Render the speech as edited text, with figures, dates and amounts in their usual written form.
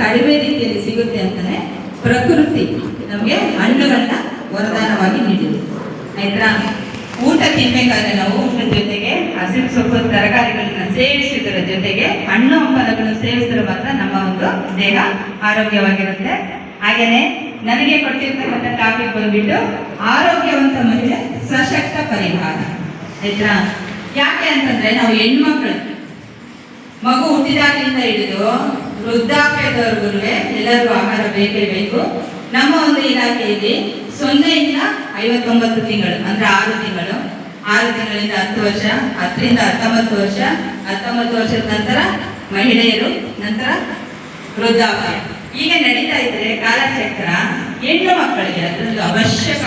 ಕಡಿಮೆ ರೀತಿಯಲ್ಲಿ ಸಿಗುತ್ತೆ ಅಂತಾನೆ ಪ್ರಕೃತಿ ನಮಗೆ ಹಣ್ಣುಗಳನ್ನ ವರದಾನವಾಗಿ ನೀಡಿದೆ. ಆಯ್ತಾ? ಊಟ ತಿನ್ಬೇಕಾದ್ರೆ ನಾವು ಊಟದ ಜೊತೆಗೆ ಹಸಿರು ಸೊಪ್ಪು ತರಕಾರಿಗಳನ್ನ ಸೇವಿಸುವುದರ ಜೊತೆಗೆ ಹಣ್ಣು ಹಂಪಲಗಳನ್ನು ಸೇವಿಸಿದ್ರೆ ಮಾತ್ರ ನಮ್ಮ ಒಂದು ದೇಹ ಆರೋಗ್ಯವಾಗಿರುತ್ತೆ. ಹಾಗೇನೆ ನನಗೆ ಕೊಟ್ಟಿರ್ತಕ್ಕಂಥ ಟಾಪಿಕ್ ಬಂದ್ಬಿಟ್ಟು ಆರೋಗ್ಯವಂತ ಮಹಿಳೆ ಸಶಕ್ತ ಪರಿಹಾರ. ಆಯ್ತಾ? ಯಾಕೆ ಅಂತಂದ್ರೆ ನಾವು ಹೆಣ್ಮಕ್ಳು ಮಗು ಹುಟ್ಟಿದಾಗಲಿಂದ ಹಿಡಿದು ವೃದ್ಧಾಪ್ಯದವರೆಗೂ ಎಲ್ಲರಿಗೂ ಆಹಾರ ಬೇಕೇ ಬೇಕು. ನಮ್ಮ ಒಂದು ಇಲಾಖೆಯಲ್ಲಿ 0ಯಿಂದ 59 ತಿಂಗಳು ಅಂದ್ರೆ 6 ತಿಂಗಳು, 6 ತಿಂಗಳಿಂದ 10 ವರ್ಷ, 10ರಿಂದ 19 ವರ್ಷ, 19 ವರ್ಷದ ನಂತರ ಮಹಿಳೆಯರು, ನಂತರ ವೃದ್ಧಾಪ್ಯ. ಈಗ ನಡೀತಾ ಇದ್ರೆ ಕಾಲಚಕ್ರ ಹೆಣ್ಣು ಮಕ್ಕಳಿಗೆ ಅದರಲ್ಲೂ ಅವಶ್ಯಕ